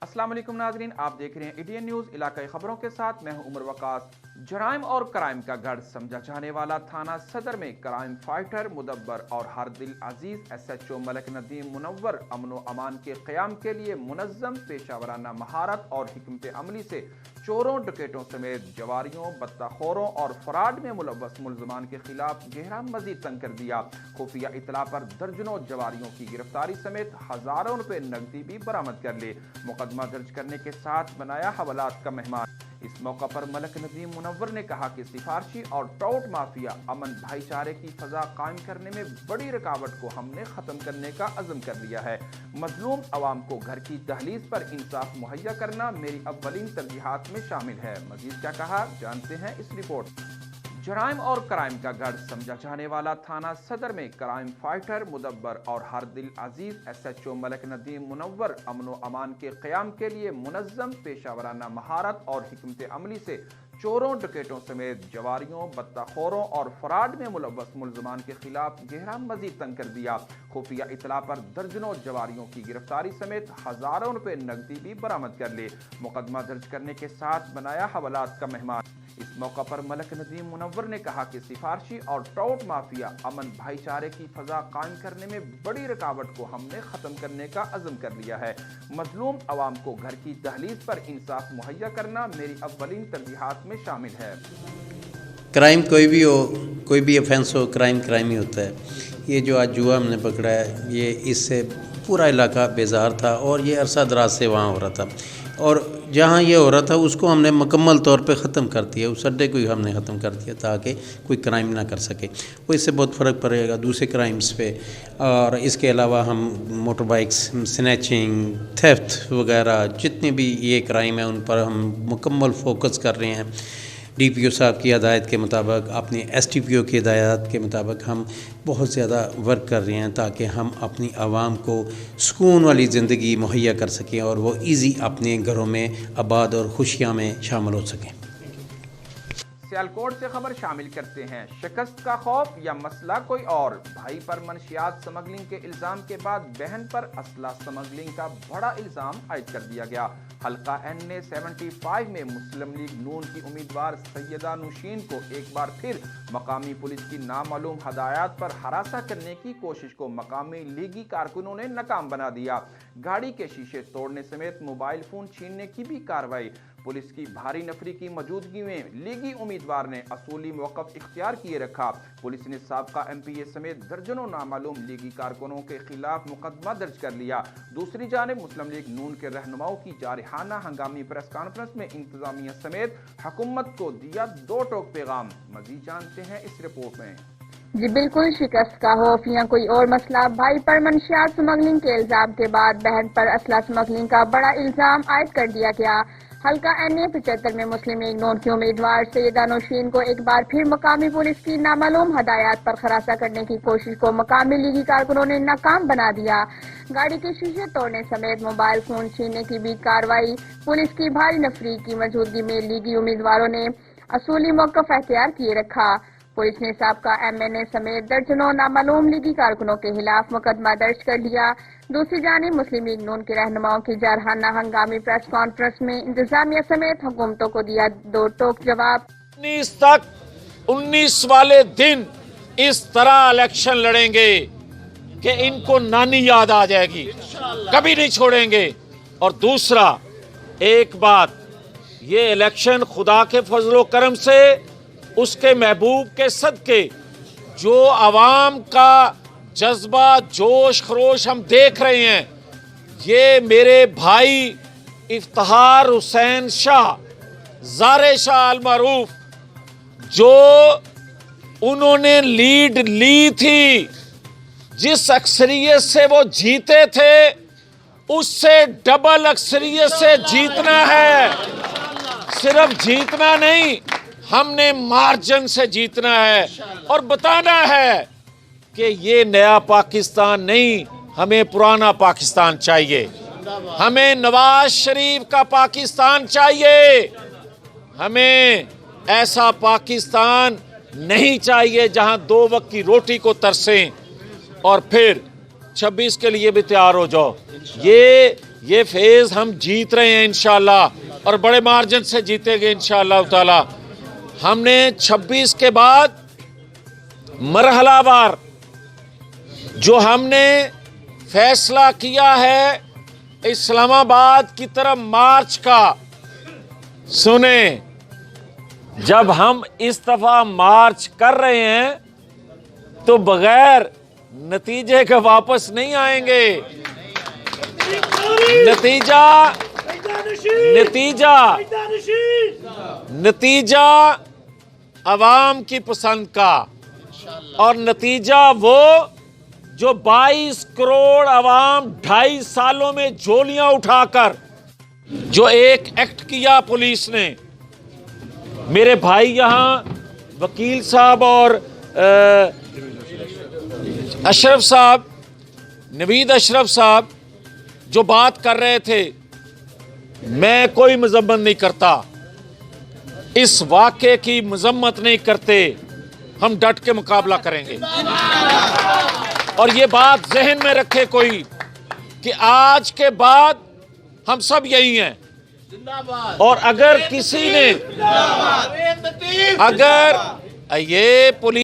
अस्सलाम वालेकुम नाजरीन, आप देख रहे हैं इंडियन न्यूज़ इलाकाई खबरों के साथ मैं हूं उमर वकास। जराइम और क्राइम का गढ़ समझा जाने वाला थाना सदर में क्राइम फाइटर मुदब्बर और हरदिल अजीज SHO मलक नदीम मुनव्वर अमन व अमान के क़याम के लिए मुनज़्ज़म पेशावराना महारत और हिकमत अमली से चोरों डकैतों समेत जवारियों बत्ताखोरों और फराड में मुलव्वस मुल्ज़मान के खिलाफ गहरा मजीद तंग कर दिया। खुफिया इतला पर दर्जनों जवारियों की गिरफ्तारी समेत हज़ारों रुपए नकदी भी बरामद कर ली। मुकदमा दर्ज करने के साथ बनाया हवालात का मेहमान। इस मौका पर मलक नदीम मुनव्वर ने कहा कि सिफारशी और ट्राउट माफिया अमन भाईचारे की फजा कायम करने में बड़ी रुकावट को हमने खत्म करने का अज़म कर लिया है। मजलूम अवाम को घर की दहलीज पर इंसाफ मुहैया करना मेरी अव्वलीन तरजीहात में शामिल है। मजीद क्या कहा, जानते हैं इस रिपोर्ट। जराइम और क्राइम का गढ़ समझा जाने वाला थाना सदर में क्राइम फाइटर मुदब्बर और हरदिल अजीज SHO मलक नदीम मुनव्वर अमन व अमान के क़याम के लिए मुनज़्ज़म पेशावराना महारत और हिकमत अमली से चोरों डकैतों समेत जवारियों बत्ताखोरों और फराड में मुलव्वस मुल्ज़मान के खिलाफ गहरा मजीद तंग कर दिया। खुफिया इतला पर दर्जनों जवारियों की गिरफ्तारी समेत हज़ारों रुपए नकदी भी बरामद कर ली। मुकदमा दर्ज करने के साथ बनाया हवालात का मेहमान। इस मौका पर मलक नदीम मुनव्वर ने कहा कि सिफारशी और ट्राउट माफिया अमन भाईचारे की फजा कायम करने में बड़ी रुकावट को हमने खत्म करने का अज़म कर लिया है। मजलूम अवाम को घर की दहलीज पर इंसाफ मुहैया करना मेरी अव्वलीन तरजीहात में शामिल है। क्राइम कोई भी हो, कोई भी ऑफेंस हो, क्राइम ही होता है। ये जो आज जुआ हमने पकड़ा है, ये इससे पूरा इलाका बेजार था और ये अरसा दराज से वहाँ हो रहा था और जहाँ ये हो रहा था उसको हमने मुकम्मल तौर पे ख़त्म कर दिया। उस अड्डे को ही हमने ख़त्म कर दिया ताकि कोई क्राइम ना कर सके। वो इससे बहुत फ़र्क पड़ेगा दूसरे क्राइम्स पे। और इसके अलावा हम मोटर बाइक्स, स्नैचिंग, थेफ्ट वगैरह जितने भी ये क्राइम है उन पर हम मुकम्मल फोकस कर रहे हैं। DPO साहब की हदायत के मुताबिक, अपनी STPO की हदायत के मुताबिक हम बहुत ज़्यादा वर्क कर रहे हैं ताकि हम अपनी आवाम को सुकून वाली ज़िंदगी मुहैया कर सकें और वो इजी अपने घरों में आबाद और खुशियाँ में शामिल हो सकें। सियालकोट से खबर शामिल करते हैं। शिकस्त का खौफ या मसला कोई और। भाई पर मनशियात स्मगलिंग के इल्जाम के बाद बहन पर असला स्मगलिंग का बड़ा इल्जाम आयद कर दिया गया। हल्का NA 75 में मुस्लिम लीग नून की उम्मीदवार सैयदा नौशीन को एक बार फिर मकामी पुलिस की नामालूम हदायत पर हरासा करने की कोशिश को मकामी लीगी कारकुनों ने नाकाम बना दिया। गाड़ी के शीशे तोड़ने समेत मोबाइल फोन छीनने की भी कार्रवाई। पुलिस की भारी नफरी की मौजूदगी में लीगी उम्मीदवार ने असूली मौक़िफ़ इख्तियार किए रखा। पुलिस ने साबका MPA समेत दर्जनों नामालूम लीगी कारकुनों के खिलाफ मुकदमा दर्ज कर लिया। दूसरी जानिब मुस्लिम लीग नून के रहनुमाओं की जारहाना हंगामी प्रेस कॉन्फ्रेंस में इंतजामिया समेत हुकूमत को दिया दो टोक पैगाम। मजीद जानते हैं इस रिपोर्ट में। जी बिल्कुल, शिकस्त का खौफ या कोई और मसला। भाई पर मनशियात स्मगलिंग के इल्जाम के बाद बहन पर असला स्मगलिंग का बड़ा इल्जाम आयद कर दिया गया। हल्का NA 75 में मुस्लिम लीग नून की उम्मीदवार सैयदा नौशीन को एक बार फिर मकामी पुलिस की नामालूम हदायत पर खरासा करने की कोशिश को मकामी लीगी कारकुनों ने नाकाम बना दिया। गाड़ी के शीशे तोड़ने समेत मोबाइल फोन छीनने की भी कार्रवाई। पुलिस की भारी नफरी की मौजूदगी में लीगी उम्मीदवारों ने असूली मौक़िफ़ इख्तियार किए रखा। पुलिस ने साबका MNA समेत दर्जनों नामालूम लीगी कारकुनों के खिलाफ मुकदमा दर्ज कर लिया। दूसरी जानिब मुस्लिम लीग नून के रहनुमाओं की जारहाना हंगामी प्रेस कॉन्फ्रेंस में इंतजामिया समेत हुकूमतों को दिया दो टोक जवाब। 19 वाले दिन इस तरह इलेक्शन लड़ेंगे कि इनको नानी याद आ जाएगी, कभी नहीं छोड़ेंगे। और दूसरा एक बात, ये इलेक्शन खुदा के फजलो करम से, उसके महबूब के सदके जो आवाम का जज्बा, जोश खरोश हम देख रहे हैं, ये मेरे भाई इफ्तिखार हुसैन शाह, ज़ारे शाह अल मारूफ, जो उन्होंने लीड ली थी, जिस अक्सरियत से वो जीते थे, उससे डबल अक्सरियत से जीतना है। सिर्फ जीतना नहीं, हमने मार्जिन से जीतना है और बताना है कि ये नया पाकिस्तान नहीं, हमें पुराना पाकिस्तान चाहिए। हमें नवाज शरीफ का पाकिस्तान चाहिए। हमें ऐसा पाकिस्तान नहीं चाहिए जहां दो वक्त की रोटी को तरसें। और फिर 26 के लिए भी तैयार हो जाओ। ये یہ فیز ہم جیت رہے ہیں انشاءاللہ اور بڑے مارجن سے جیتے گے انشاءاللہ تعالی. ہم نے 26 کے بعد مرحلہ وار جو ہم نے فیصلہ کیا ہے اسلام آباد کی طرف مارچ کا، سنیں، جب ہم اس دفعہ مارچ کر رہے ہیں تو بغیر نتیجے کے واپس نہیں آئیں گے. نتیجہ عوام کی پسند کا، اور نتیجہ وہ جو 22 کروڑ عوام 2.5 سالوں میں جھولیاں اٹھا کر جو ایک ایکٹ کیا پولیس نے. میرے بھائی یہاں وکیل صاحب اور اشرف صاحب، نوید اشرف صاحب جو بات کر رہے تھے، میں کوئی مذمت نہیں کرتا، اس واقعے کی مذمت نہیں کرتے، ہم ڈٹ کے مقابلہ کریں گے. اور یہ بات ذہن میں رکھے کوئی کہ آج کے بعد ہم سب یہی ہیں. اور اگر کسی نے اگر یہ پولیس